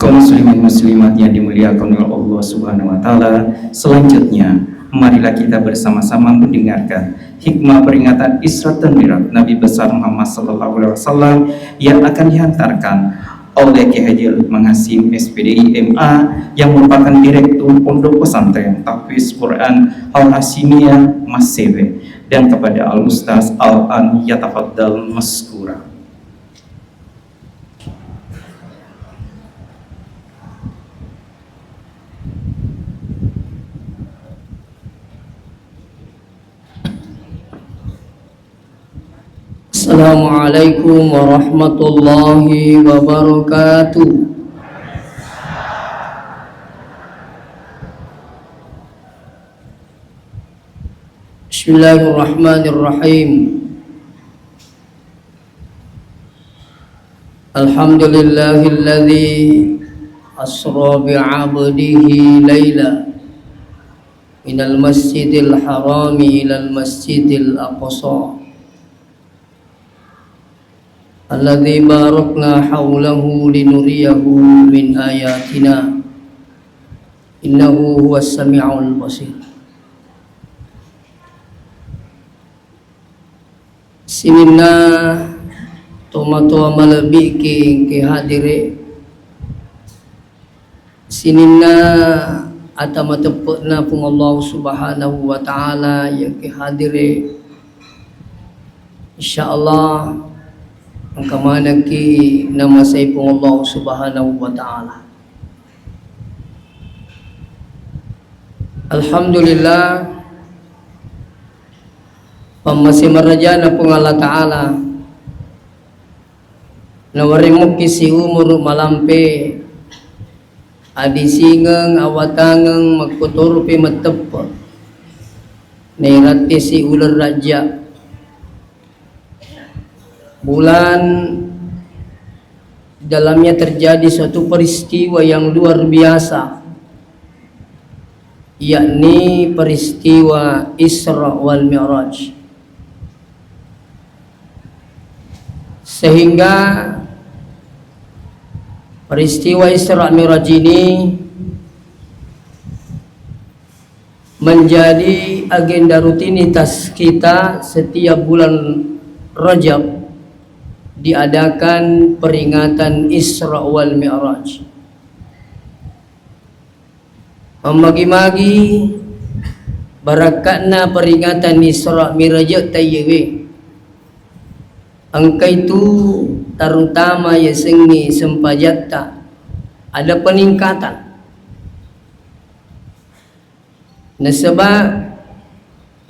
Kaum muslimin muslimat yang dimuliakan oleh Allah Subhanahu wa taala, selanjutnya marilah kita bersama-sama mendengarkan hikmah peringatan Isra dan Mi'raj Nabi besar Muhammad sallallahu alaihi wasallam yang akan dihantarkan oleh Ki Haji Lukman Hasim SPDI MA yang merupakan Direktur Pondok Pesantren Tahfiz Quran Al Hasimiyah Massewe, dan kepada Al Ustaz Al An yatafaddal maskura. Assalamualaikum warahmatullahi wabarakatuh. Bismillahirrahmanirrahim. Alhamdulillahilladzi asra bi'abdihi laila minal masjidil harami ilal masjidil aqsa alladzi barakna haulahu linuriyahu min ayatina innahu huwas sami'ul basir. Sinina tomato malabiki ke hadire sinina atamatepna pung Allah Subhanahu wa taala ya ke hadire insyaallah angkamana ki nama saya pun Allah Subhanahu wa taala. Alhamdulillah pamasih marajana pun Allah taala nawarimuk kisi umur malampe adi singeng awatangeng magkuturpi matep nairati si ular raja bulan dalamnya terjadi suatu peristiwa yang luar biasa, yakni peristiwa Isra wal Mi'raj. Sehingga peristiwa Isra Mi'raj ini menjadi agenda rutinitas kita setiap bulan Rajab, diadakan peringatan Isra wal Mi'raj. Magi-magi barakatna peringatan Isra Mi'raj tayyiwe. Angka itu terutama ya sengi sempajatta ada peningkatan. Nah sebab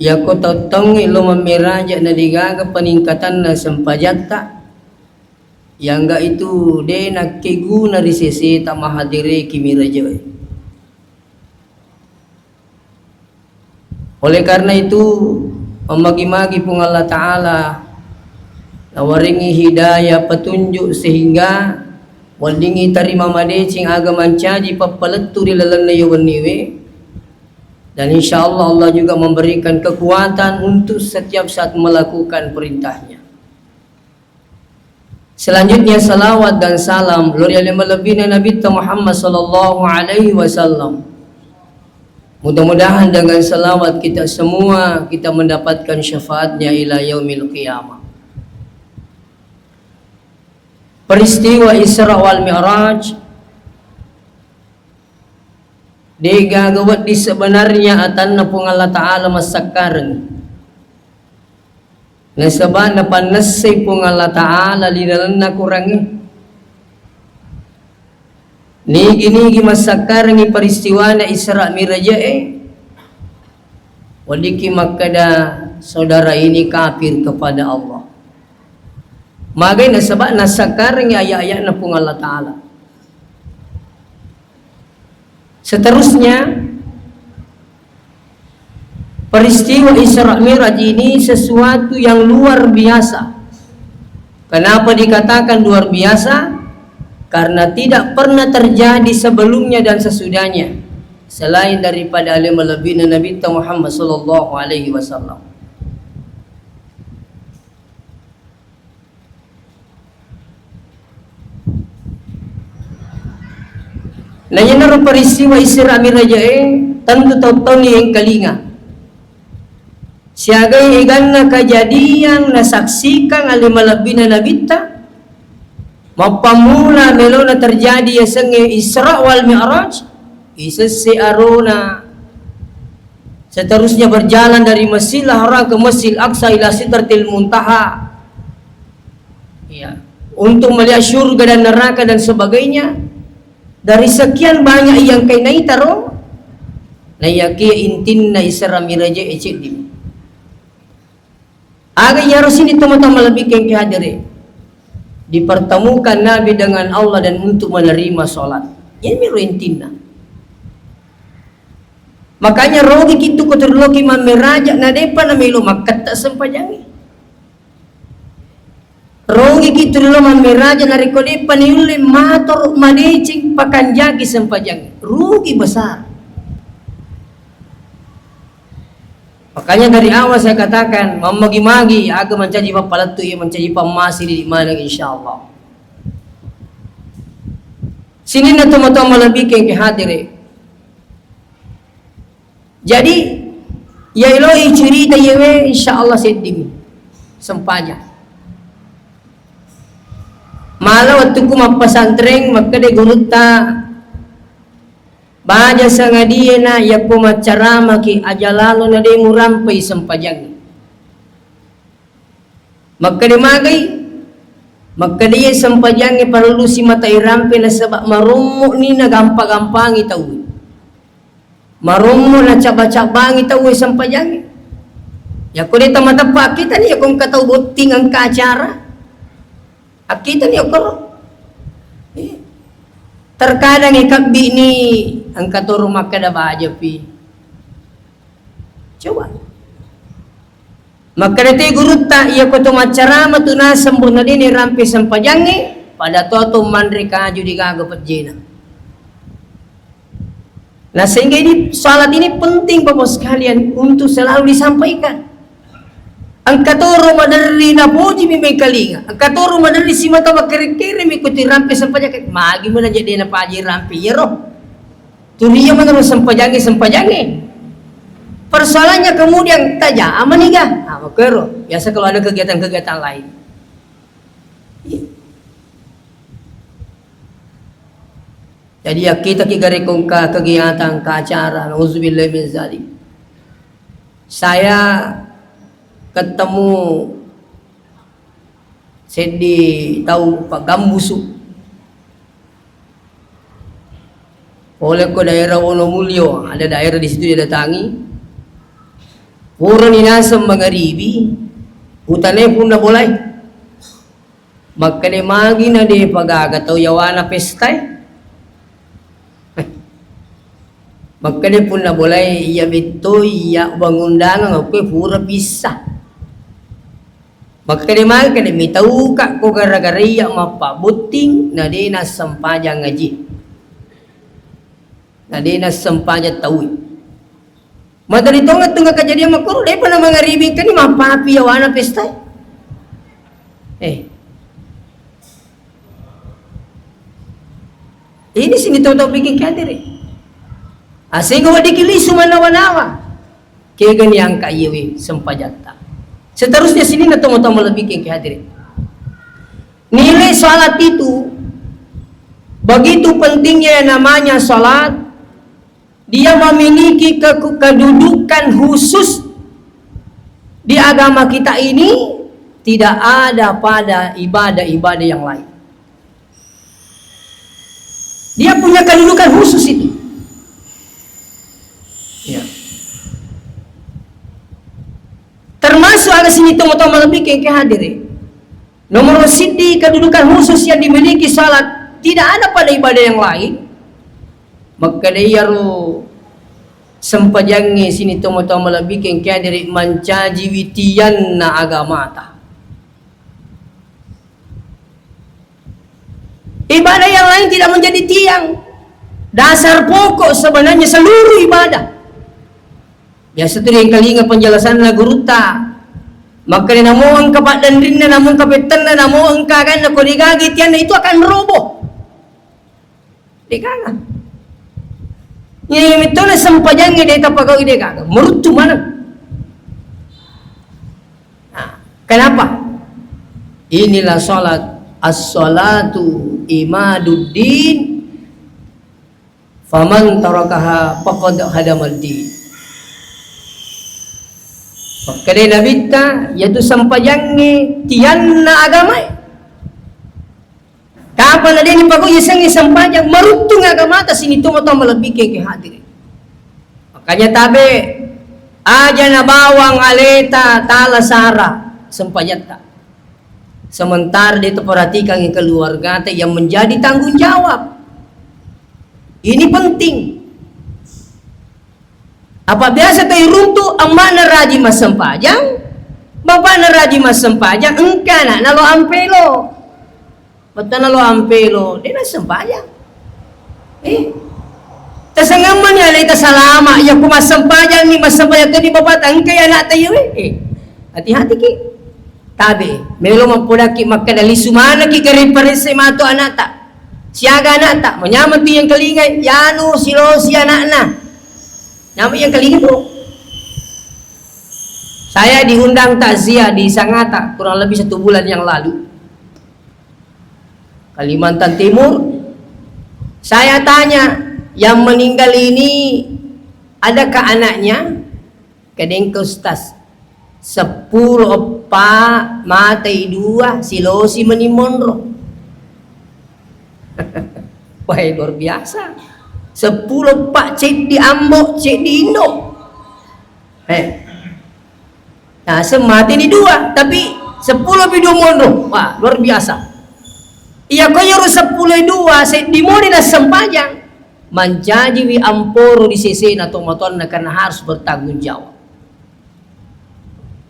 ya ko totong ilo memiraja na digaga peningkatan na sempajatta yang enggak itu de nakigu na risisi tamahadire kimiraja. Oleh karena itu memagi-magi pun Allah Ta'ala nawaringi hidayah petunjuk sehingga waldingi tarima madecing agama caji papaletu di lalana yawaniwe, dan insyaallah Allah juga memberikan kekuatan untuk setiap saat melakukan perintahnya. Selanjutnya salawat dan salam luar yang melebihnya Nabi Muhammad sallallahu alaihi wasallam. Mudah-mudahan dengan salawat kita semua kita mendapatkan syafaatnya ila yaumil qiyamah. Peristiwa Isra wal Mi'raj digagawat di sebenarnya atanna pung Allah Ta'ala masakareng. Nasabah na panasay pong Allah Ta'ala linalan na kurangi nigi masakar ng peristiwa na Isra Mi'raj wadiki makada saudara ini kafir kepada Allah. Magay nasabah nasakar ng ayat-ayat na pong Allah Ta'ala. Seterusnya peristiwa Isra Mi'raj ini sesuatu yang luar biasa. Kenapa dikatakan luar biasa? Karena tidak pernah terjadi sebelumnya dan sesudahnya selain daripada alim lebihnya Nabi Muhammad sallallahu alaihi wasallam. Nanya naruh peristiwa Isra Miraj tentu tahu ni yang kalinga. Siagai eganna kejadian nasaksikan ali malabina nabita. Mapamula melona terjadi ya senge Isra wal Mi'raj. Isesi arona. Seterusnya berjalan dari Masjidil Haram ke Masjidil Aqsa ila Sidratil Muntaha. Ya, untuk melihat surga dan neraka dan sebagainya. Dari sekian banyak yang kainai taro na yakia intinna Isra Miraj ecedi. Aga ya rasini teman-teman lebih kengki hadiri. Dipertemukan Nabi dengan Allah dan untuk menerima sholat. Ini miru intinna. Makanya rogi kitu kotorloki mameraja na depa na milo makat tak sempajangi. Rogi kitu lo mameraja na rekodepa ni ule mator madecing pakanjagi sempajangi. Rugi besar. Makanya dari awal saya katakan memagi-magi aga mencaji papalatu ia mencaji pamasi di mana insyaallah. Sini na teman-teman lebih ke hadire. Jadi ya iloi cerita yewe insyaallah sedimi sempaja. Malah waktu ku mapasantren maka de guruta baja sangadiena ya ku macarama ki ajalalo na de murampai sempajang. Maka de magai maka dia sempajang perlu si mata irampe na sebab marumu ni na gampang-gampangi tahu. Marumu na cabang-cabangi tahu sempajang. Ya ku de tamata pa kita ni kung kataw buting ang kacara. Akita ni okor. Terkadang ikabbi ni ang katuro makada baja pi. Coba. Maka dati guru ta iya ko to macarama tu na sambuna dini rampi sampajangi pada to mandri kaju di gagapet jena. Nah sehingga ini salat ini penting Bapak sekalian untuk selalu disampaikan. Ang katuro madari na puji mi may kalinga. Ang katuro madari si mata makiri-kiri mi kuti rampi sampajangi. Magi mo na jadi na paji rampi yero. Turiya mo na sampajangi. Persoalannya kemudian taja aman niga. Makero. Biasa kalau ada kegiatan-kegiatan lain. Jadi ya kita kigari kong kegiatan ke acara. Nauzubillah min zalik. Saya ketemu Sedi tahu Pak Gambusu. Oleh ke daerah Wonomulyo, ada daerah di situ dia datangi. Pura ninasam mangaribi, hutannya pun na boleh. Maka dia magi na dia pagaga tau yawana pesta. Maka dia pun na boleh iya beto iya bangundangan aku pura pisah. Maka dia magi dia mitau kak ko gara-gara iya mapa buting na dia na sampajang ngaji. Na dia na sampajang tawi. Madali tengah kejadian makro dia pernah mengaribi kan ni mapapi yawana pesta. Ini sini tahu-tahu bikin kadiri. Sehingga wadikili sumanawa-nawa. Kaya ganyan ka iyawi sempajata. Seterusnya sini na tamu-tamu lebih ke hadirin. Nilai salat itu begitu pentingnya yang namanya salat. Dia memiliki kedudukan khusus di agama kita ini tidak ada pada ibadah-ibadah yang lain. Dia punya kedudukan khusus itu. Ya. Termasuk agak sini teman-teman lebih ke hadirin. Nomor sidi kedudukan khusus yang dimiliki salat tidak ada pada ibadah yang lain. Maka dia sempajangi sini teman-teman lebih ke hadirin mencaji witian na agama ta. Ibadah yang lain tidak menjadi tiang. Dasar pokok sebenarnya seluruh ibadah. Biasa tu yang kali ingat penjelasan na guruta. Maka dia namuang kapak dan rin na namuang kapetan na namuang kagan na kuligagi tiyan na itu akan meroboh. Dikana. Ini itu na sempajang ide tapagaw ide ka. Merutu mana? Nah, kenapa? Inilah salat. As-salatu imaduddin. Faman tarakaha faqad hadamal din. Kada nabita yaitu sampajangnya tiyan na agama. Kapan na din pag isang sampajang marutong agama tas ini to malabik ke hadir. Makanya tabe aja na bawang aleta talasara sampajata. Sementara dito perhatikan yang keluarga yang menjadi tanggung jawab. Ini penting. Apa biasa tayo runto ang mana raji mas sempajang, bapa na raji mas sempajang, engka na nalo ampelo. Bata nalo ampelo, di na sempajang. Tasangaman niya na salama, ya kumas sempajang ni mas sempajang to di bapa engka ya na tayo hati-hati ki. Tabi, melo mapudaki makadali sumana ki kariparese mato anata. Siaga anata, menyaman ti yang kelingay, yano silo si anak na. Nama yang kelima bro. Saya diundang takziah di Sangatta kurang lebih 1 bulan yang lalu, Kalimantan Timur. Saya tanya, yang meninggal ini adakah anaknya? Kadang Ustaz 10 pak matai 2 silosi menimondro. Wah luar biasa. 10 pak cek di Ambok, cek di Indo. Nah semati ini 2, tapi 10 video mondo. Wah luar biasa. Iya kau nyuruh 10 2 di moni na sempajang. Menjadi wi amporo di sisi atau motor karena harus bertanggung jawab.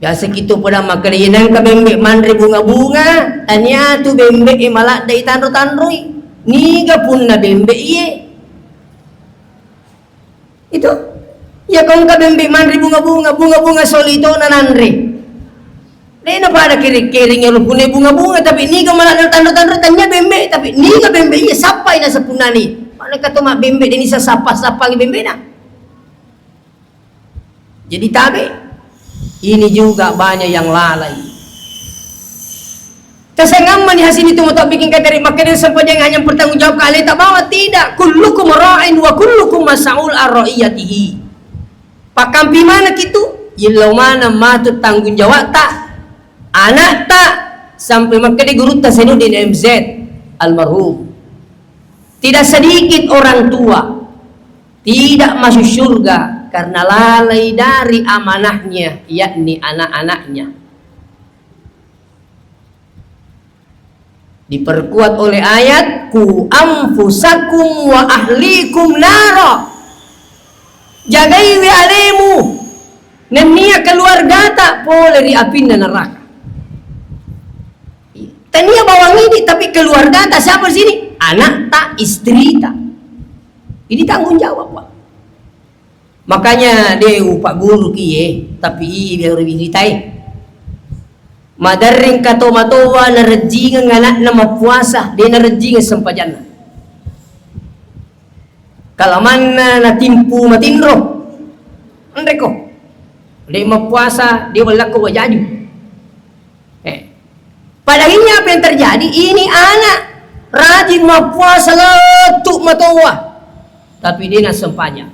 Biasa gitu pada makalinan ka bembe mandre bunga-bunga. Tanya tu bembe malak dai tanro-tanroi. Niga pun na bembe iye. Itu ya kung kabembe manri bunga-bunga solito na nanri. Dena pada kiri-kiri nga lupune bunga-bunga tapi ni ka malah tanda-tanda tanya bembe tapi ni ka bembe iya sapay na sa punani. Mana katuma bembe din sa sapa-sapa ng bembe na. Jadi tabi ini juga banyak yang lalai. Tasangaman ni hasin itu moto bikin kadari makanya sampajang hanya bertanggung jawab kali tak bawa tidak. Kullukum ra'in wa kullukum mas'ul ar-ra'iyatihi. Pakampi mana kitu? Ilau mana matut tanggung jawab tak? Anak tak sampai makanya guru Tasenuddin MZ almarhum. Tidak sedikit orang tua tidak masuk surga karena lalai dari amanahnya, yakni anak-anaknya. Diperkuat oleh ayat ku anfusakum wa ahlikum nara. Jagai wi alemu nenia keluarga tak boleh di api neraka. Tania bawang ini tapi keluarga tak siapa sini? Anak tak, istri tak. Ini tanggung jawab Pak. Makanya deu Pak Guru kiye tapi biar diceritai. Madaring kato-matowa na rejingan anak na mapuasa di na rejingan sampajan. Kalaman na timpu matindro. Andre ko. Di mapuasa di wala ko wajaju. Padahalnya apa yang terjadi? Ini anak rajin mapuasa letuk matowa. Tapi dia na sampanya.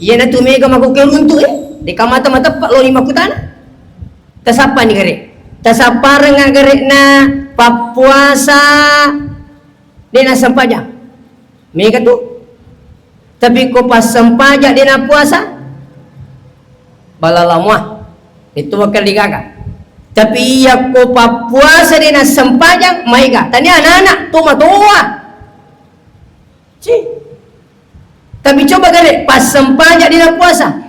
Iya na tumega makukel untuk di kamata matapak lo lima kutana. Tasapa ni gare. Tasapa nga gare na papuasa di na sampaja. Mega tu. Tapi ko pas sampaja di na puasa balalamwa. Itu bakal digaga. Tapi iya ko papuasa di na sampaja maiga. Tani anak-anak tumatuwa. Tapi coba gare pas sampaja di na puasa.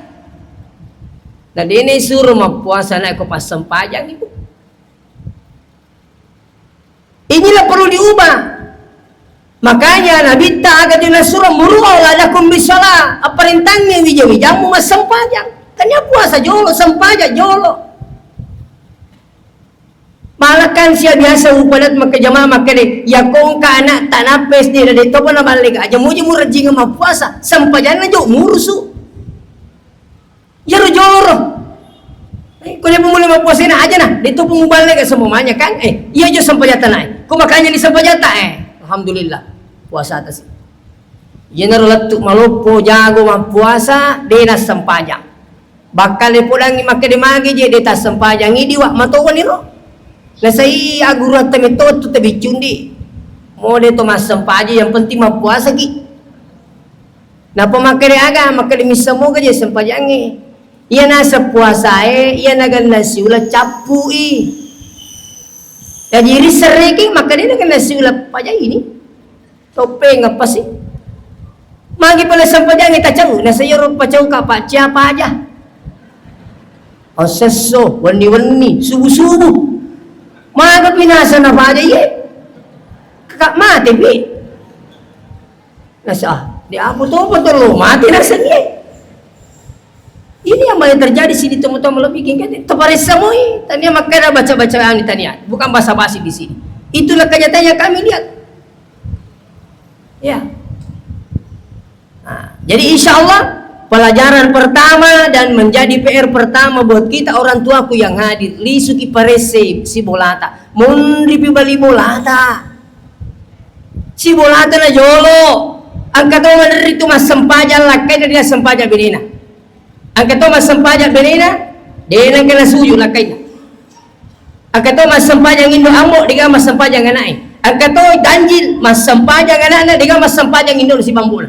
Nah ini suruh puasa naik ke pas sempajang itu. Inilah perlu diubah. Makanya Nabi ta'agad yung surah muru'aw lalakum bisalah. Aparintangnya wijang mo mas sempajang. Kanya puasa jolo, sempajang jolo. Malakan siya biasa upalat makajama makade ya kong ka anak tanapes ni dito pa na balik aja mo rajing mapuasa sampajan na jo murusu yaro joro kung mo muli mapuasa na aja na dito po mo balik sa mamanya kan iya jo sampajata na kumakanya ni sampajata alhamdulillah puasa atas yan na rolat malupo jago mapuasa dinas sampajang bakal pulang makade magi je ditas sampajang idiwa matuwa ni ro Nasai agurat temetot tu tebi cundi. Mode to masam paji yang penting mapuasa ki. Napa makere aga makere misamo gaje sempajangi. Ia nasa puasa ia nagan nasi ulah capu Jadi risereki makere nagan nasi ulah pajai ini. Topeng apa sih? Magi pala sempajangi tacau nasa yoro pacau ka pak siapa aja. Oseso wani-wani subuh-subuh. Maka pinasa na pa ye kakak mati bi nasa di aku tuh betul mati nasa ye ini yang banyak terjadi sini teman-teman lebih kingkat teparis semua tanya makanya baca-baca yang ditanya bukan basa-basi di sini itulah kenyataannya kami lihat ya nah, jadi insya Allah pelajaran pertama dan menjadi PR pertama buat kita orang tuaku yang hadir lisuki parese si bolata mundi bali bolata si bolata na jolo angkat oma dari itu mas sempaja lakai dari sempaja benina angkat oma sempaja benina dena kena suju lakai angkat oma sempaja ngindo amok diga mas sempaja nganai angkat oma danjil mas sempaja nganana diga mas sempaja ngindo si bambula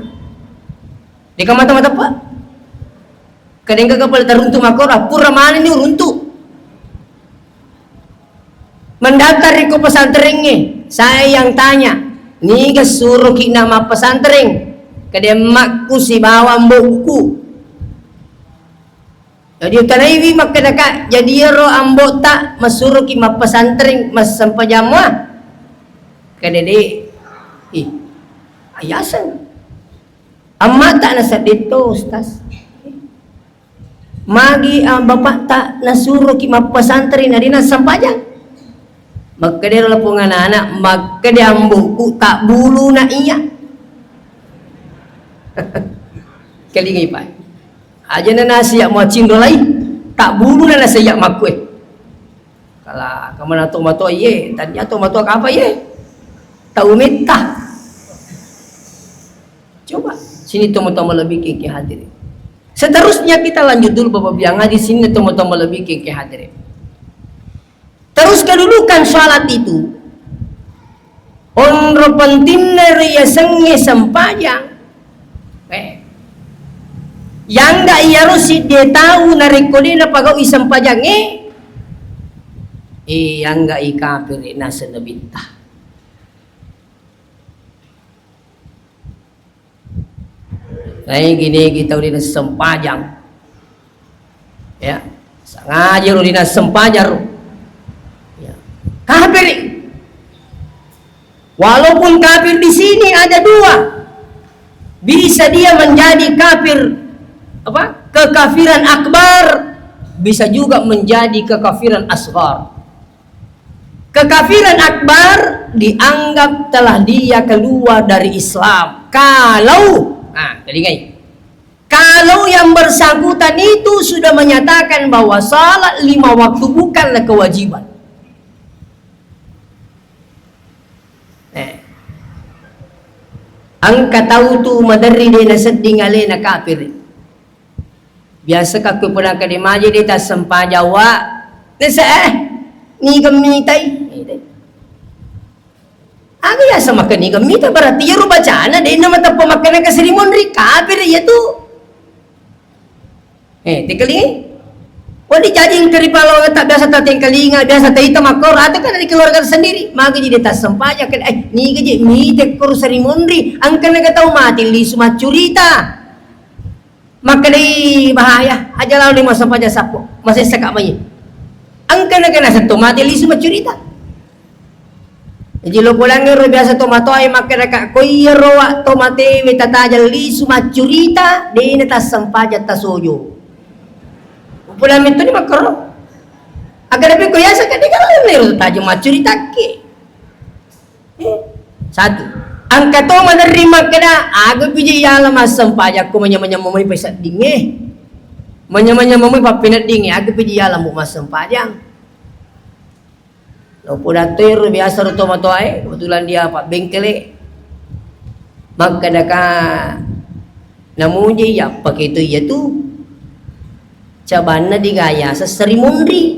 diga mata-mata pak kadang kapal teruntuk makora pura mana ni runtuh mendaftar di pesantrennya saya yang tanya ni suruh ki nama pesantren kadang makku si bawa buku jadi tanaiwi maka dekat jadi ro ambo tak masuruh ki ma pesantren mas sampajama kadang de ayasan amma tak nasa dito ustaz magi bapak tak nasuruh ki ma pesantren adina sampajang maka dia lapung anak-anak maka dia ambuku tak bulu na iya kalingi pa aja na nasiyak mo cindo lai tak bulu na nasiyak makwe kala kamana to mato ye tanya to mato apa ye tahu minta coba sini teman-teman lebih kiki hadirin. Seterusnya kita lanjut dulu Bapak biang di sini teman-teman lebih kiki hadirin. Terus kedudukan salat itu onro pentingnya ria senge sempajang yang gak iya rusi dia tahu narekodina pagau isem pajang yang gak ikapir nasa nabintah gini kita udah sempajang ya sengaja udah sempajar ya. Kafir walaupun kafir di sini ada dua bisa dia menjadi kafir apa kekafiran akbar bisa juga menjadi kekafiran asghar. Kekafiran akbar dianggap telah dia keluar dari Islam kalau kalau yang bersangkutan itu sudah menyatakan bahwa salat 5 waktu bukanlah kewajiban. Angka tahu tu madari dia seding alena kafir. Biasa kaku pernah ke di maji dia tak sempat jawab. Nesa ni gemitai. Aga ya sama ke ni gemita berarti ya rupa cana dia nama tak pemakanan ke serimun ri kafir ya tu. Tikali. Wadi jajing keripalo tak biasa tak tingkalinga biasa tak hitam akor atau kan dari keluarga sendiri. Maka jadi tak sempat ya kan ni gaji mi tekor serimun ri angka naga tahu mati li semua curita. Maka di bahaya aja lalu lima sampai aja sapo masih sekak bayi angka naga nasa tomati li semua curita jadi lo pulang ngero biasa tomato ay maka naka koyero wa tomate metataja li semua curita di neta sampaja tasoyo pulang itu ni makaro Agar tapi ko yasa kadi kalau nero tajo macurita ke. Satu. Angka to menerima kada aga piji yala masam pajak ko manya-manya mamay paisa dinge. Manya-manya mamay papinat dinge aga piji yala mo masam pajang. No pudater biasa ro tomato ay kebetulan dia Pak bengkele. Maka daka namuji ya pakai itu ya tu cabana digaya sa serimundri.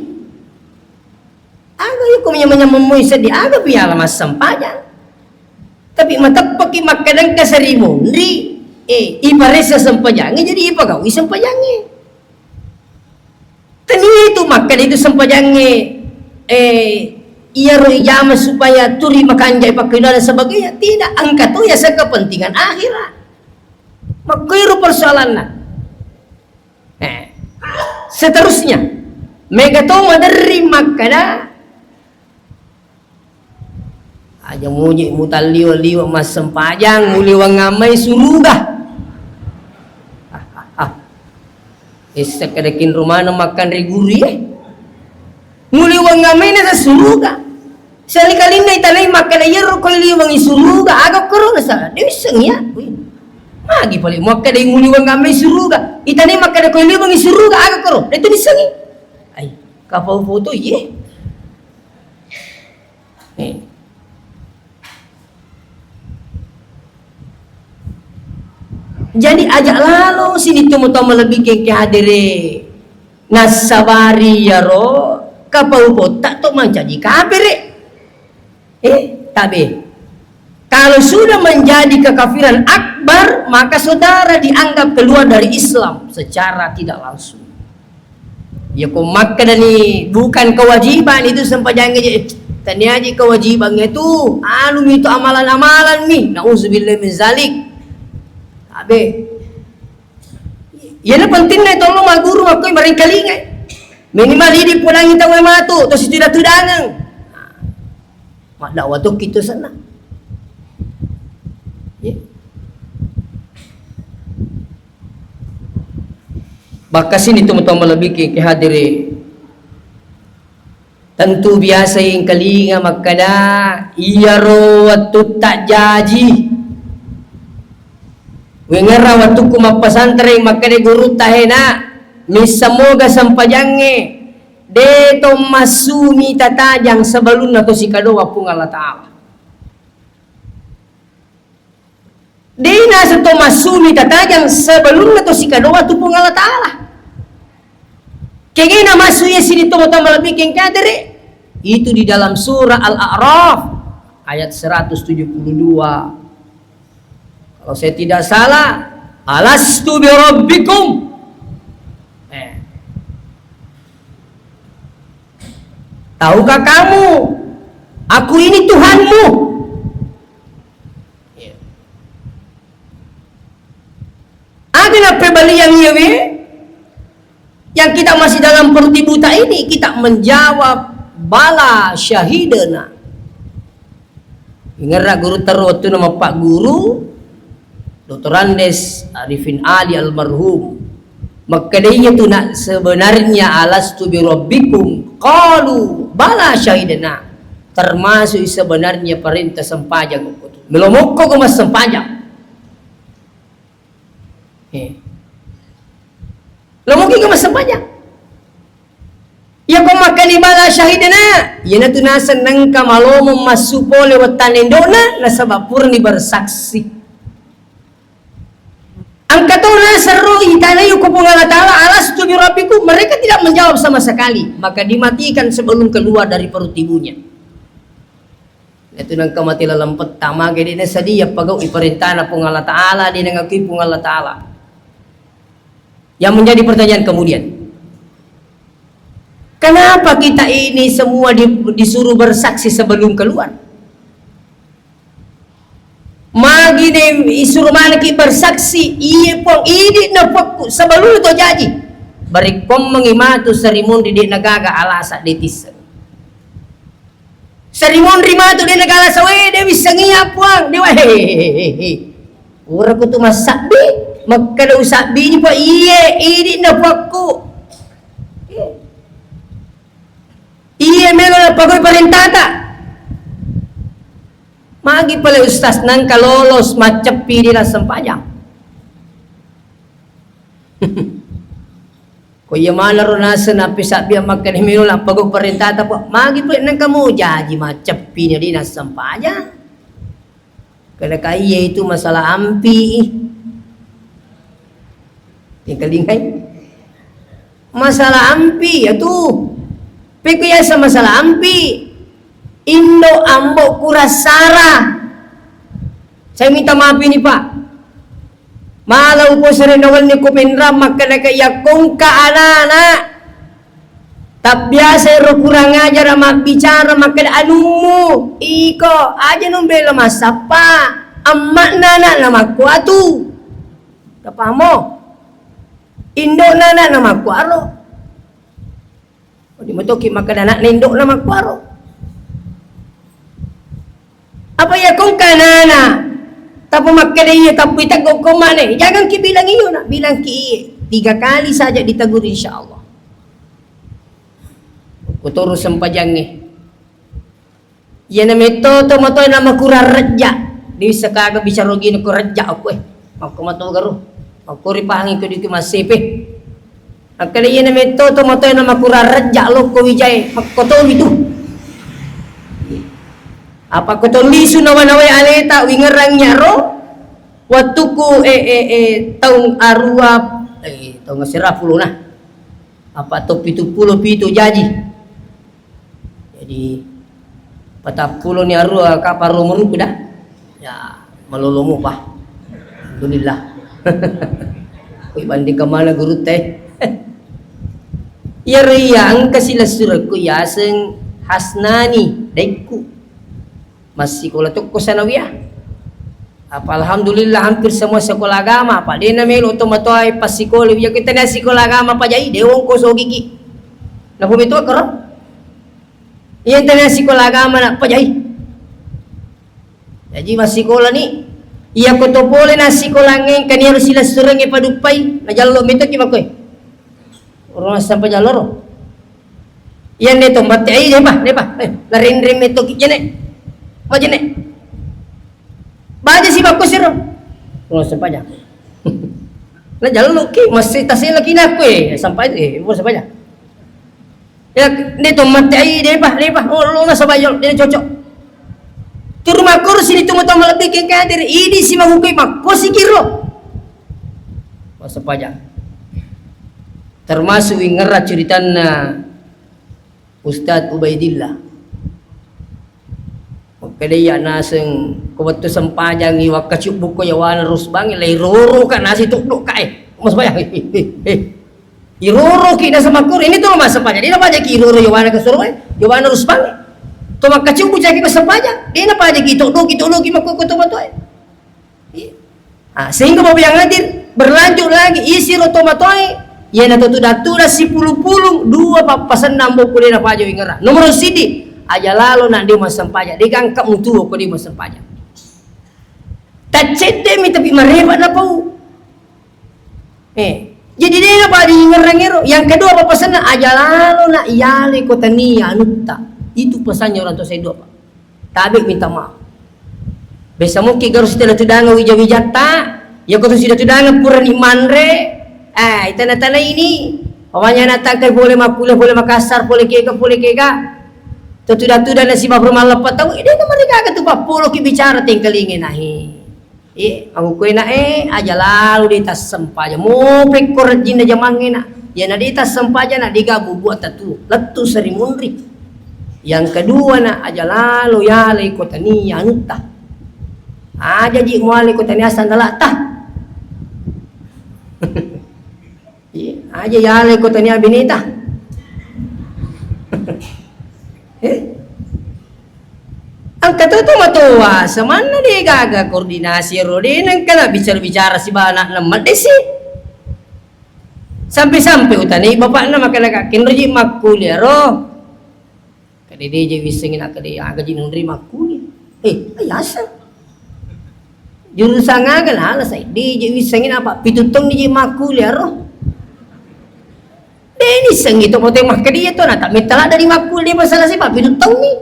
Aga yo ko manya-manya mamay sa di aga piyala masam pajang. Tapi matapaki makadang ka serimundri iparesa sampajangi jadi ipagaw isampajangi. Tani itu makad itu sampajangi iya roh ijama supaya turi makanjay pakailan sebagainya. Tidak, angka tu ya sa kepentingan akhirat. Magkairo persoalan na. Seterusnya, megato madari makada aja muji mutaliwa mas sempajang muliwang ngamay suruga. Isa kadekin rumano makan riguri muliwang ngamay na sa suruga. Sali-kali na itanay makan ayero ko liwang isuruga agak karo na sa isang ya. Magi pali makan ay muliwang ngamay suruga. Itanay makan ko liwang isuruga agak karo. Ito nisangi. Ay, kapau foto ye. Jadi ajak lalu sini tuh mau lebih ke hadire nasabari ya ro kapau tak tuh menjadi kafir tabe kalau sudah menjadi kekafiran akbar maka saudara dianggap keluar dari Islam secara tidak langsung ya kok maka dani bukan kewajiban itu sampai jangan tani aja kewajibannya itu anu itu amalan-amalan nih nauzubillah min zalik. Abe, yana penting na tolong maguru makoy maring kalingay. Minimal hindi pulang itaw ay mato, to si tudanang. Makdawa to kito sana. Baka sini tumutong malabiki kay hadiri. Tentu biasa yung kalinga magkada iyaro at tutak jaji. Wengera waktu kumapasantre makade guru tahena misamoga sampajange deto masumi tatajang sebelum nato si kadoa pung Allah Ta'ala dina sato masumi tatajang sebelum nato si kadoa tu pung Allah Ta'ala kaya na masuya sini to lebih keng kadere itu di dalam surah Al-A'raf ayat 172. Kalau saya tidak salah, alastu bi rabbikum. Tahukah kamu, aku ini Tuhanmu? Ada pembalian yang kita masih dalam perut ibu buta ini, kita menjawab bala syahidana. Ingat guru terus nama Pak Guru Dr. Andes Arifin Ali almarhum makadainya tu nak sebenarnya alastu bi rabbikum qalu bala syahidana termasuk sebenarnya perintah sempajang melomokko ke mas sempajang lomoki ke mas sempajang ya kau makan bala syahidana ya na tu nasa nang kamalomo masupo lewat tanendona na sabapurni bersaksi angkatona seru itanayu kupung Allah Ta'ala alastu bi rabbikum mereka tidak menjawab sama sekali maka dimatikan sebelum keluar dari perut ibunya itu nang kamati lalam petama gede na sadia pagaw iperintana pung Allah Ta'ala di nangaki pung Allah Ta'ala yang menjadi pertanyaan kemudian kenapa kita ini semua disuruh bersaksi sebelum keluar magi de isuruh manaki bersaksi iya pong idi na pokku sebelum itu jadi barik pom mengimatu serimun di nagaga alasa detisan serimun rimatu di nagala sawe dewi sengia puang dewa hehehe ura ko tumasabi magkada usabi ni pa iya idi na pokku dia melo na pagoy parentata. Magi pala ustaz nang kalolos macepi di sampajang. Kuya malaro nasa na pisabi ang magkanimino lang pagoy parentata po. Magi pala nang kamu jaji macepi niya di sampajang. Kaya kaya itu masalah ampi. Tinggalingay. Masalah ampi itu. Pikuya sa masalah ampi. Indo ambo kurasara. Saya minta maaf ini Pak. Malau po sa rinawal ni Kupindra magkanakaya kung kaanana. Tabiasa ro kurang ajar magbicara makada anumu. Iko aja nung bela masapa. Amma nana nama kuatu. Kapamo. Indo nana nama kuaro. Di matoki makada nak indo nama kuaro. Apa ya kung kanana. Tapi makada iya tapi tagok ko mane. Jangan ki bilang iyo na. Bilang ki 3 kali saja ditegur insyaallah. Kuturu sempajangnya. Ia nama itu tomato nama kurang reja. Di sekaga bisa rogi nak reja aku Aku mato garu. Aku ripahangi ko di masipe. Akala ia nama itu tomato nama kurang reja lo ko wijay. Makotol itu. Apa kotol lisu nawa-nawa aleta wingerangnya ro. Watuku taung aruap taung sirapulo na. Apa to 70 jaji. Jadi 40 ni arwah kaparo merup dah. Ya, malolomo pa. Alhamdulillah. Koi banding ke mana guru teh? Ya riyang kasilas surat ku yaseng hasnani daiku. Masih sekolah tu sanawiyah. Apa alhamdulillah hampir semua sekolah agama apa dia namelo otomatoy pas sekolah ya kita na sekolah agama pa jai dewong ko so gigi. Na pumito karo. Iyan tayo sekolah agama na pajay. Jadi masih sekolah ni. Iya ko to pole na sekolah ngayon kaniyaro sila surang ipadupay. Najalo mito kimakoy. Orang sampai jaloro. Iyan nito mati ay depa. Larin-rin mito kijene. Majene. Baja si bako siro. Orang sampai aja. Najalo ki masih tasih lagi na ko sampai mo sampai aja. Ya nito mati ay depa lo na sabayo dia cocok tu rumah kursi itu mau tambah lebih ke kadir ini si mahukai makko si kiro masa pajak termasuk ngerat ceritana Ustadz Ubaidillah kadaya naseng kubatu sempajang iwak kacuk buko yawana rusbangi lay roro ka nasi tukduk kae mas pajak iroro ki na sama kur ini tuh masa pajak dia apa aja ki iroro yawana kasuro yawana rusbang to makaciu buja ki masa pajak dia apa aja ki tok ki makko to matoy sehingga bapak yang hadir berlanjut lagi isi roto matoy ya na tu datu na si pulu-pulu dua papasan nambo ko dia apa aja ingera nomor sidi aja lalu nak dia masa pajak dia gangkap mutu ko dia masa pajak tacete mi tapi mareba na pau jadi dia apa di ngerengero. Yang kedua apa pesannya? Ajalalo na iyale kota niya anutta. Itu pesannya orang tua saya dua Pak. Tabi minta maaf. Besa mo ki garus tila tudanga wija-wijata. Ya kota sudah tudanga pura ni manre. Tanah-tanah ini. Pokoknya natangkai boleh makulah, boleh makasar, boleh kega. Tutudah-tudah na si mabruma lepat tahu. Ini nama mereka tu Pak. Polo ki bicara tingkalingin nahi. Aku kue na aja lalu di tas sempaja mau pekor jin aja mangena ya na di tas sempaja na digabu buat tatu letu seri munri yang kedua na aja lalu ya le kota ni anuta aja ji muali kota ni asan dalata aja ya le kota ni abinita ang katuto matuwa sa mana dia gaga koordinasi rodin ang kala bicara si bana na madesi sampai utani bapak na makalaga kinroji makulia ro kadi DJ wisengin akadi aga jinundri makulia ayasa jurusan aga lah say DJ wisengin apa pitutong DJ makulia ro Deni seng itu pote mah ke dia tu nak tak minta dari makul dia masalah si papi tu tahu ni.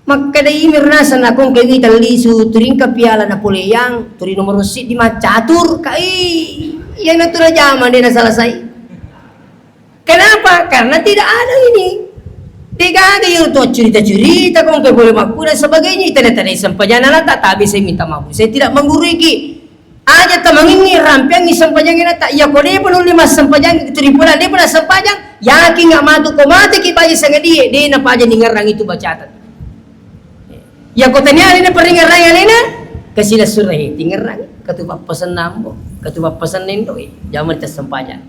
Maka dari mirnasan akong kay lisu turing ka piala Napoleon turi nomor sit di macatur kai yang natura zaman dia na selesai. Kenapa? Karena tidak ada ini. Tidak ada yang tu cerita-cerita kong kay boleh makul dan sebagainya. Tanda-tanda sampajana lah tak habis saya minta maaf. Saya tidak menggurui ki. Aja tamangin ni rampiang ni sampajang ina tak ya ko dia pun lima sampajang turi pula dia pun sampajang yakin enggak matu ko mati ki paje sangat dia na paje ningarang itu bacatan. Ya kota ni alina peringat raya alina kasih dah surah tingerang ketua pesan nambo ketua pesan nendo zaman tersempajan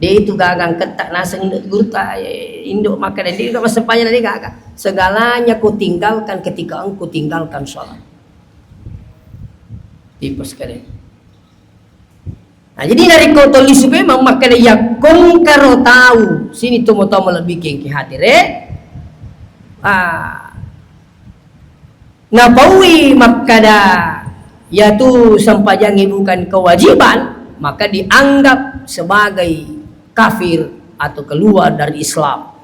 dia itu gagang ketak nasang induk gurta induk makan dan dia juga sempajan dia gagang segalanya kau tinggalkan ketika engkau tinggalkan sholat tipe sekali. Nah jadi dari kau tulis memang makan ya kong karo tahu sini tu mau tahu lebih ke hati ngapaui makada yaitu sampajangi bukan kewajiban maka dianggap sebagai kafir atau keluar dari Islam.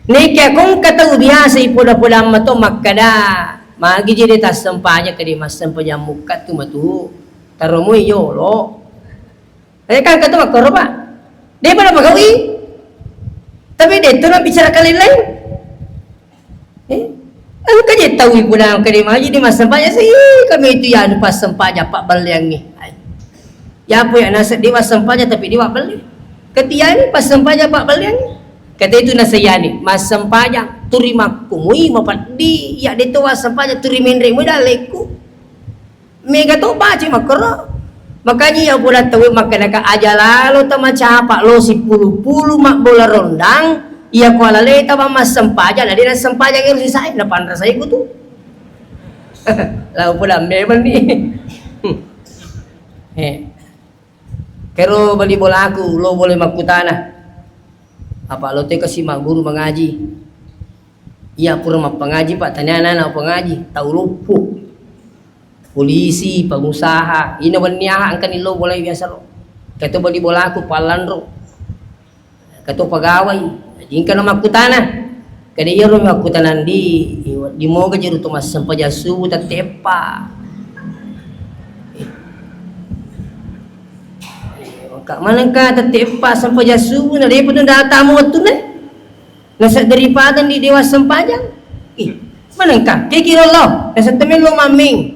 Nek kong kata biasa ipoda-poda mato makada magi jadi tas sampanya ke di mas sampanya muka tu matu taromu yo lo. Kan kata makoro pak. Dia pada pagawi. Tapi dia tu nak bicara kali lain. Aku kan tahu ibu dalam kedai di masa sempanya sih kami itu ya pas sempanya Pak Baliang ni. Ya apa yang nasib dia mas sempanya tapi dia beli. Ketia ni pas sempanya Pak Baliang ni. Kata itu nasaya ni mas sempanya turima kumui mapat di ya dia tu mas sempanya turimendre muda leku. Mega tu baca makro. Makanya ya pula tahu makan ka aja lalu tama capa lo si pulu-pulu mak bola rondang. Iya kuala leta ba mas sempaja na dia sempaja yang sisa na pandra saya tu. Lalu pula memang ni. Kero beli bola aku lo boleh makutana. Apa lo teh kasih mak guru mengaji. Iya pura mak pengaji Pak tanya anak pengaji tahu lupu. Polisi, pengusaha, ini baniah angkan lo boleh biasa lo. Kata beli bola aku palan ro. Kata pegawai jika nama kutana kada iya ro makutanan di moga jeru tu mas sampaja subuh tak tepa kak mana ka tak tepa sampaja subuh na dia pun dah tamu waktu nasa daripada di dewa sampajang mana ka kikiro lo nasa temen lo maming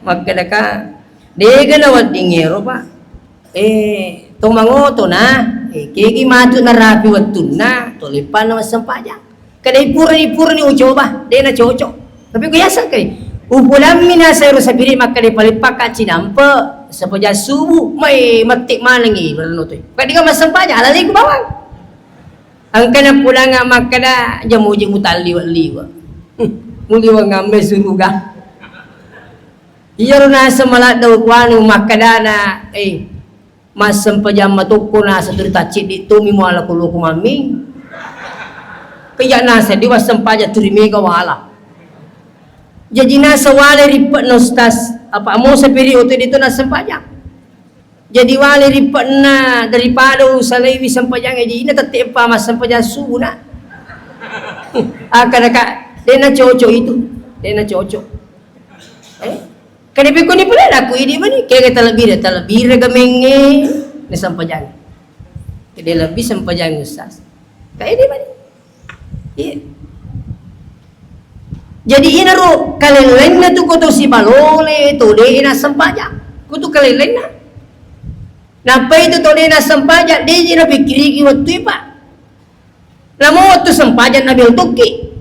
makada ka dega na wadingero pa tumangoto na kiki matu na rapi watun na tulipan na masampajang kadai pura ni ucoba dia na cocok tapi biasa kay upulam mina sayro sabiri makade palipaka cinampa sapaja subuh may matik malangi berano to kadi ka masampajang alali ko bawang ang kana pula nga makada jamuji mutaliwa muliwa ngambe suruga iya ro na samala daw kwano makada na mas sempajam matuko na sa turita cik tu mimo ala kulo kumaming kaya nasa di was sempaja turimi kawala jadi nasa wale ripat nostas apa mo sa periode dito na sempaja jadi wale ripat na daripada usalewi sempajang jadi ina tatepa mas sempaja suna akan dena cocok itu dena cocok Kani ko ni pula aku ini mana kaya talabir gamenge ni sampajang. Kaya lebih sampajang ustaz. Kaya di mana? Iya. Jadi ina ro kalelen na tu ko to si balole to de ina sampajang. Ko to kalelen na. Napa itu to de ina sampajang de ina pikiri ki waktu pa. Namo waktu sampajang nabil tuki.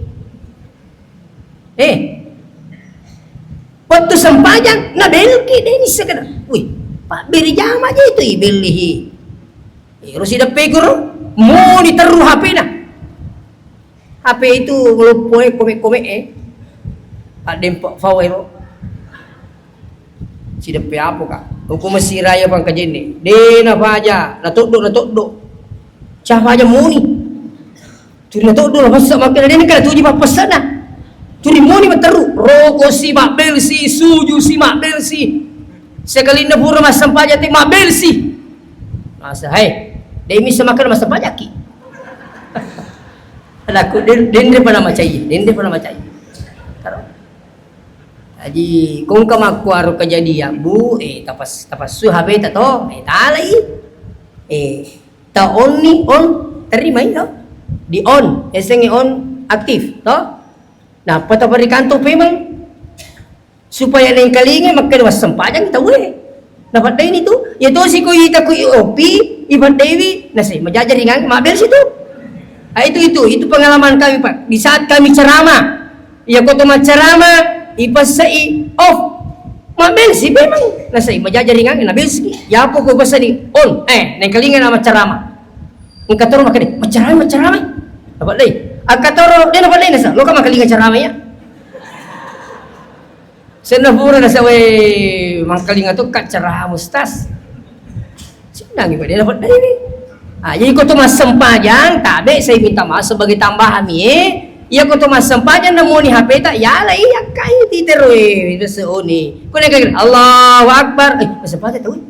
Waktu sempajang na belki deni sekadar. Wih, Pak beri jam aja itu ibelihi. Harus ida pegur mau ditaruh HP na. HP itu ngelupoy kome Pak dempak fawero. Sida pe apa kak? Hukum masiraya bang kajene. Dena aja, na tokdo. Siapa aja muni. Tu na tokdo masa makan deni kada tuji pa pesana. Turi moni mataru roko si mak belsi suju si mak belsi Sekali na pura mas sampajak ti mabelsi. Masa hai, demi semakan mas sampajak ki. Alaku dendre pa na macai, Jadi kung kamakwaro kejadian bu, tapas su HP tato, talai, taon ni on terima no, di on, esengi on aktif, to. Nah patapari kanto pemang supaya neng kalinga magkalawas sampajang tahu dapat day nito, ito si kuyita kuy opi, iban dewi, nasi majajaringan, mabel situ. Itu pengalaman kami Pak. Di saat kami ceramah, ya kotoma ceramah, ipasai off, mabel sih memang. Nasi majajaringan, nabel sih. Ya aku ko pasani on, neng kalingan nama ceramah. Engkatoro makanya, maceramah. Dapat day. Angkatoro, dia dapat day nasa. Lo kan makalingan ceramah ya. Senapura nasa we mangkalingan tu kat ceramah mustas. Senang iba dia dapat day ni. Jadi kau tu mas sempajang, tabe saya minta maaf sebagai tambahan ni. Ya kau tu mas sempajang nemu ni HP tak, ya lah iya kayu titer we, itu seoni. Kau nak kata Allahu Akbar, mas sempajang tahu?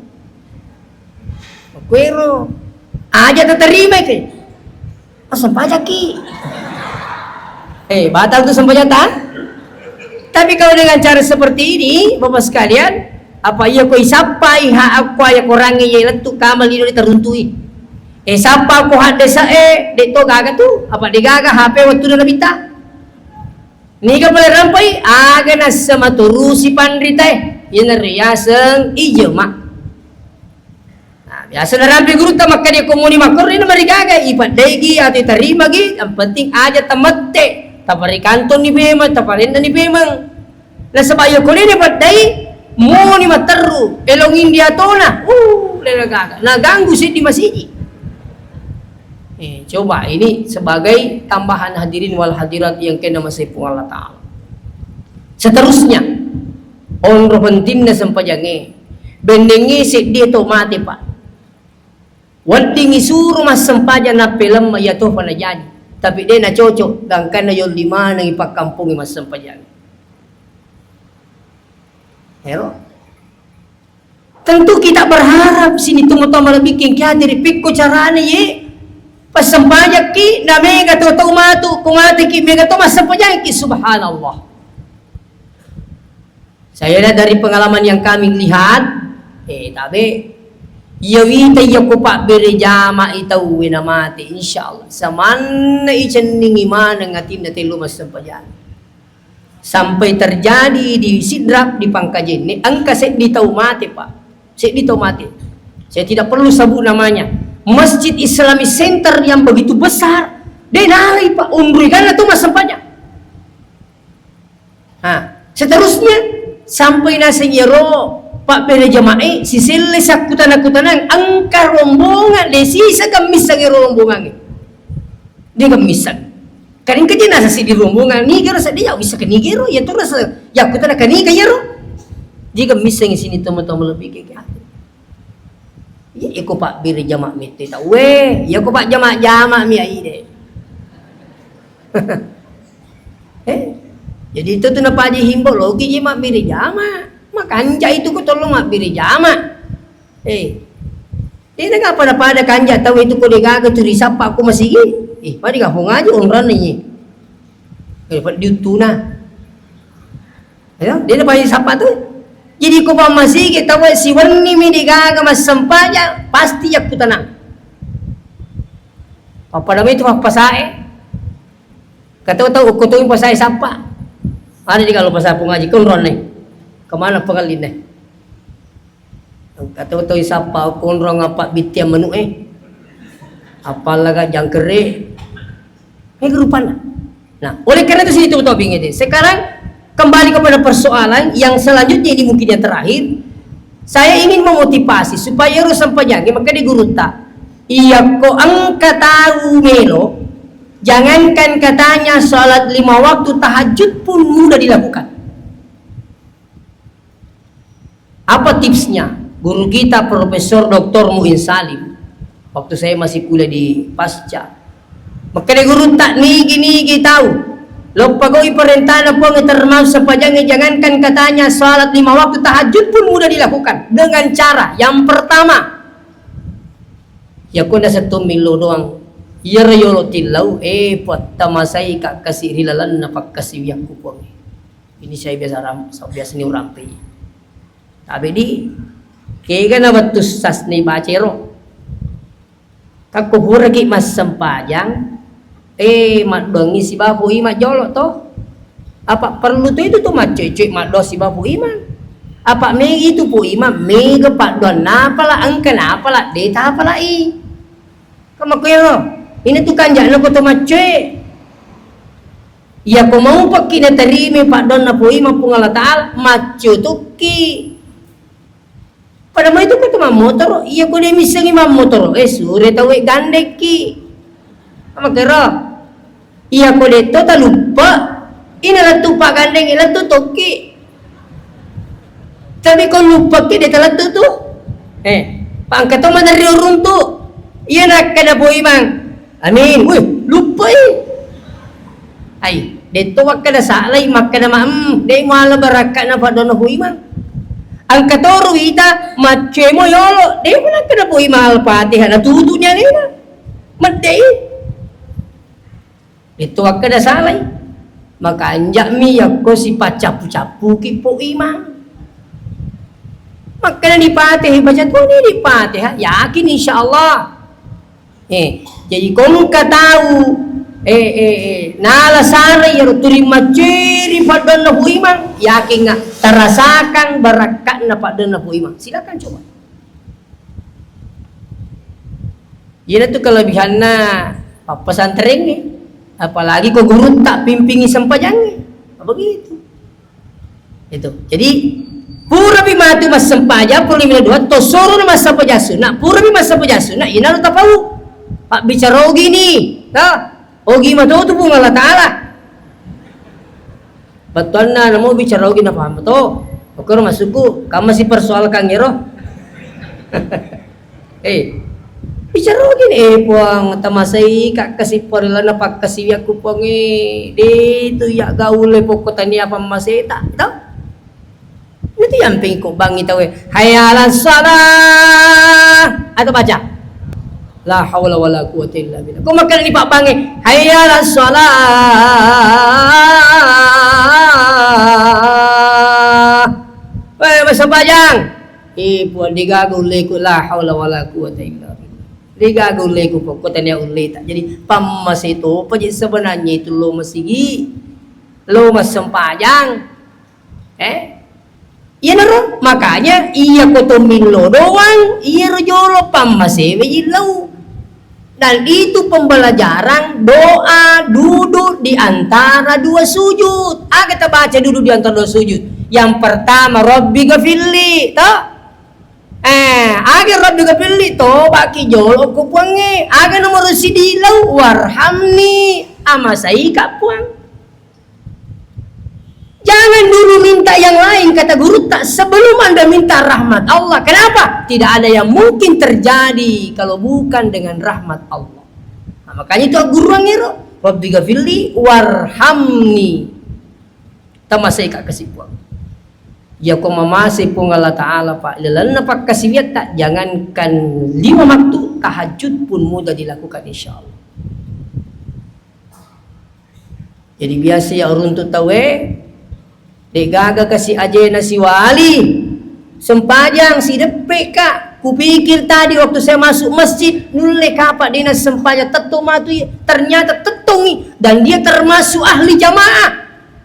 Kuero, aja terima ke? Mas sempajang ki. Batal tu sempajang tak? Tapi kalau dengan cara seperti ini, bapak sekalian, apa iya kau isapai hak aku ya korangi ya letuk kamal ini teruntui. Sapa ko hadesa dito gaga tu apa digaga HP waktu na nabita ni ka pala rampay aga na sa maturu si pandritay yun na riyasang ijema biasa na rampay guru ta makka dia komuni makor ni na marigaga ipadegi at itarima gi ang penting aja tamatte tapari kanton ni bema taparin na ni bemang nasa bayo ko ni paday mo ni mataru elong India to na nagaga naganggu si di masiji. Coba ini sebagai tambahan hadirin wal hadirat yang kena masih Allah Ta'ala. Seterusnya on robentin na sampajange bendengi si dia to mati Pak. Wanting isuru mas sampajan na film ya to pa na jadi. Tapi dia na cocok dangkan na yon lima nang ipakampung mas sampajan. Hero. Tentu kita berharap sini tunggu-tunggu lebih kengkia diri pikko carane ye. Pas sampajak ki na mega to matu kumati ki mega to mas sampajak ki subhanallah. Saya lihat dari pengalaman yang kami lihat tabe yawita yako pa bere jama itau na mati insyaallah saman na icening iman ngatin na telu mas sampajak. Sampai terjadi di sidrap di Pangkajen ni angka set di tau mati Pak. Set di tau mati. Saya tidak perlu sebut namanya. Masjid Islamic Center yang begitu besar, denalai Pak umri kan itu mas sampajak. Seterusnya sampai nasiyero Pak pere jamae si sile sakutan-akutanang angka rombongan desi sakamisang rombongan. Dia kamisang. Karing kaje nasa si di rombongan ni kira sa dia bisa ke nigero ya tu rasa ya kutana kani kayero. Jika misang sini teman-teman lebih kayak iko Pak biri jamak mi ta we ya ko Pak jamak mi ai de. Jadi itu tu na paji himbo lo ki jamak biri jamak makanja itu ko tolong mak biri jamak dia enggak pada kanja tahu itu ko digaga tu risapa aku masih padi ka hongaji onran ni dapat diutuna ya dia na paji sapa tu. Jadi ko pa masih kita si warni mi digaga mas sampaja pasti aku tenang. Apa namanya itu pasae? Kata tahu ko tuing pasae sapa. Ada di kalau pasae pengaji konron nih. Kemana pengalin nih? Kata tahu sapa konron apa bitiam menu apalaga jangkere. Kerupan. Nah, oleh karena itu sini tuh bingung deh. Sekarang kembali kepada persoalan yang selanjutnya ini mungkin yang terakhir. Saya ingin memotivasi supaya harus sampai jangan maka di guru tak. Iya kok angka tahu melo. Jangankan katanya sholat 5 waktu tahajud pun mudah dilakukan. Apa tipsnya? Guru kita Profesor Dr. Muin Salim. Waktu saya masih kuliah di Pasca. Maka di guru tak nigi tahu. Lo pagoi perintah na po termasuk sepanjangnya, jangankan katanya salat 5 waktu, tahajud pun mudah dilakukan dengan cara yang pertama ya kuna satu milo doang yolo tilau tamasai kak kasih rilalan napak kasih yang kupong. Ini saya biasa ni orang pe. Tapi di kaya na batus sas ni bacero kakubura ki mas sempajang mat dongi si babu ima jolo toh. Apa perlu tuh itu tuh mat cuy mat do si babu ima. Apa me itu pu ima me ke pak don napala angka napala deta apala i. Kamu kaya ini tuh kanjak na ko to mat cuy. Ya ko mau pakai na terima pak don na pu ima pu ngala taala mat cuy tuh ki. Pada mau itu ko to motor, iya ko dia misangi motor. Sure tahu gandek ki. Kamu kira iya ko deto tak lupa inilah tupak gandeng inilah tu toki tapi kau lupa ki dia telah tu pangkat tu mana dari urun tu iya nak kena boy bang amin wih lupa ay deto wak kena salay mak kena de malah barakat na padon na boy bang ang katoro ita macemo yolo de mana kena boy mahal patihan na tutunya ni na madai itu akada salai maka anjak mi yakko si pacapu-capu ki po imam maka dipatih baca tu ni dipatih yakin insyaallah jadi kamu tahu nala sare ya terima ciri pada nahu imam yakin nggak terasakan barakat na pada nahu imam silakan coba ini tuh kelebihannya pesantren ni. Apalagi kok guru tak pimpingi sempajangnya begitu itu jadi pura bimatu mas sempaja pura 52 to soro mas sampajasu nak pura mas sampajasu nak ina lu tahu pak bicara ogi ni nah ogi mah tu bunga Allah taala betul na mau bicara ogi na paham to oke masukku kamu masih persoalkan ngero bicara gini puang tamasai kak kasih porila na pak kasih aku puangi de tu ya gaule pokok tani apa masih tak tahu itu yang pengko bang itu hayalan salah atau baca la haula wala quwwata illa billah kau makan ni pak bangi hayalan salah masa bajang puan digagule ku la haula wala quwwata illa liga gulai ku pokok tanya ulai tak jadi pamas itu pajit sebenarnya itu lo masigi lo mas sempajang iya naro makanya iya kotomin lo doang iya rojolo pamas lo dan itu pembelajaran doa duduk di antara dua sujud kita baca duduk di antara dua sujud yang pertama Rabbi ghafirli tak agar Rabbi ghafirli to baki jolo ko puange agar nomor sidilau warhamni amasai kapuang jangan dulu minta yang lain kata guru tak sebelum anda minta rahmat Allah kenapa tidak ada yang mungkin terjadi kalau bukan dengan rahmat Allah makanya itu guru ngiro Rabbi ghafirli warhamni tamasai kak kasih puang ya kau masih pun Allah Ta'ala pak lelan pak kasih tak jangankan 5 waktu tahajud pun mudah dilakukan insyaallah jadi biasa ya orang tu tahu dek gaga kasih aja nasi wali sempajang si depek kak kupikir tadi waktu saya masuk masjid nulek apa dia sempajang tetuma tu ternyata tetungi dan dia termasuk ahli jamaah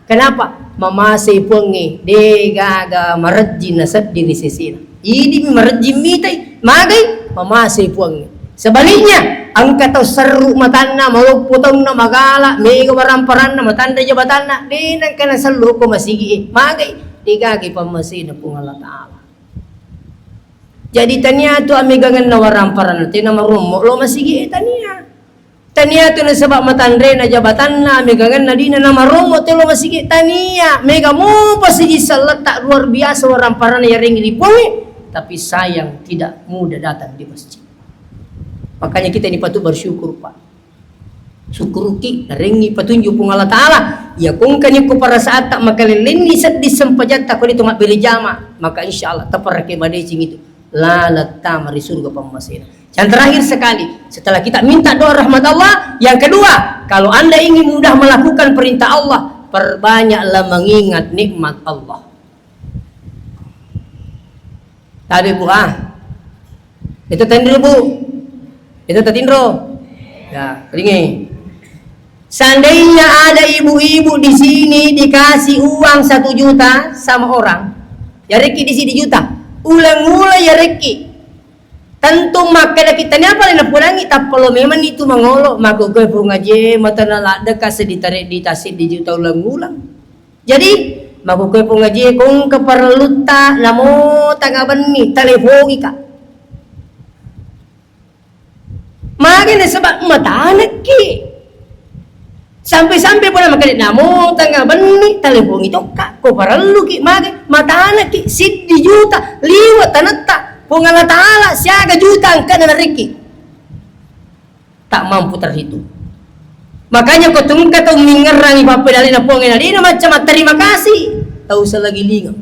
kenapa mamasay pungi de gaga marajin nasad diri sisina ini marajin mitai magay mamasay pungi sebaliknya ang kataw seru matanna mau putong na magala mega waramparan na matanda jabatan na di nang kana salu ko masigi magay di gagi pamasay na pung Allah Ta'ala jadi tanya tu amigangan na waramparan na tinamarumo lo masigi tanya tania tu na sebab matandre na jabatan na megangan na di na namaromo telo masigi tania mega mo pasigi salat tak luar biasa orang parana yang ringi dipungi tapi sayang tidak mudah datang di masjid makanya kita ini patut bersyukur pak syukur ki ringi petunjuk pun Allah Ta'ala ya kung kanyo ko para saat tak makalilini sa disampajat tak ko dito mabilijama, maka insyaallah taparake badecing itu lalata mari surga pamasira. Yang terakhir sekali, setelah kita minta doa rahmat Allah, yang kedua, kalau Anda ingin mudah melakukan perintah Allah, perbanyaklah mengingat nikmat Allah. Tadi Bu, itu tendro Bu, itu tatindro. Ya, kelingi. Seandainya ada ibu-ibu di sini dikasih uang 1 juta sama orang, ya reki di sini juta, ulang-ulang ya reki. Tentu maka kita ni apa nak pulangi tak perlu memang itu mengolok maka gue pungaje mata nak dekat seditarik ditasit di juta ulang-ulang. Jadi maka gue pungaje kung keperlu tak namo tangga beni telefon ika. Makanya sebab mata anak ki sampai-sampai pun maka namo tangga beni telefon itu kak ko perlu ki mata anak ki sid di juta liwat tanata Pung Allah Ta'ala siaga juta angka dan rezeki tak mampu terhitung. Makanya kau tunggu kata mengerangi bapa dari napongin ada macam terima kasih tahu selagi linga.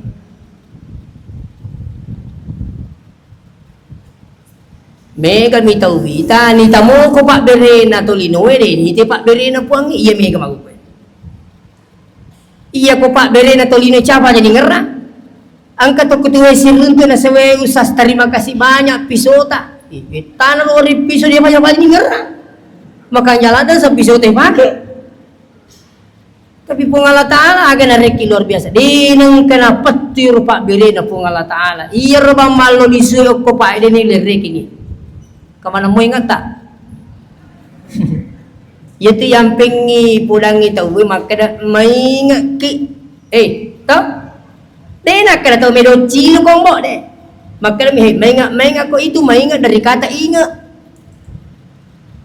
Mega mi tahu bita ni tamu ko pak berena to linoe de ni te pak berena puangi iya mega magu. Iya ko pak berena to lino capa jadi ngerang. Angkat to ketua sirun tu na sewe usas terima kasih banyak pisota. Tanah ori piso dia banyak ngerang. Makanya ada sa pisau teh pakai. Tapi pung Allah Ta'ala agak nareki luar biasa. Dinang kena petir pak beri na pung Allah Ta'ala. Iya roba malo disuyo ko pak ini lereki ni. Kemana mau ingat tak? Itu yang pengi pulangi tahu maka maingat ki. Tahu? Dia nak kena tahu medo cil kong bok deh. Maka maingat ko itu maingat dari kata ingat.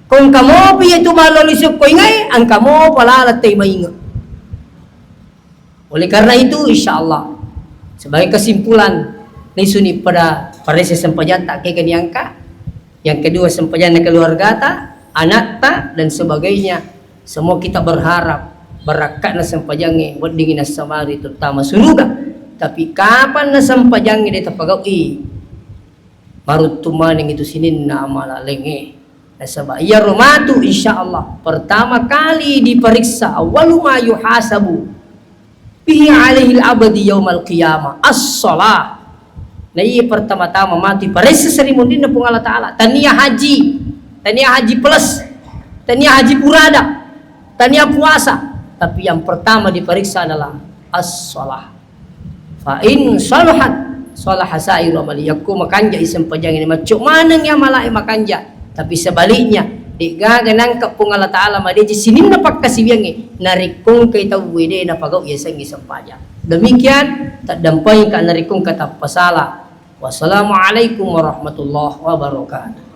Kung kamu pi itu malo lisuk ko ingai, ang kamu pala latay maingat. Oleh karena itu insyaallah sebagai kesimpulan nisuni pada parese sempajat tak ke diangka. Yang kedua sempajana keluarga ta, anak ta dan sebagainya. Semua kita berharap barakatna sempajange wadingina samari terutama surga. Tapi kapan na sampajang ini tapagawi marut tumaning itu sinin na amalalenge nasaba ya rumatu insyaallah pertama kali diperiksa awalu ma yuhasabu bihi alaihi al-abadi yaumal qiyamah as-shalah. Nah iya pertama-tama mati parisa seremoni na pung Allah Ta'ala tania haji plus tania haji purada tania puasa, tapi yang pertama diperiksa adalah as-shalah. Fa in salahat salaha sairu amaliyaku makanja isem pajang ini macuk manang ya malai makanja, tapi sebaliknya digaga nangkap pung Allah Ta'ala madeji sinin napak kasibiangi narikung kay tawide na pagaw yasang isem pajang. Demikian tak dampai ka narikung kata pasala. Wassalamualaikum warahmatullahi wabarakatuh.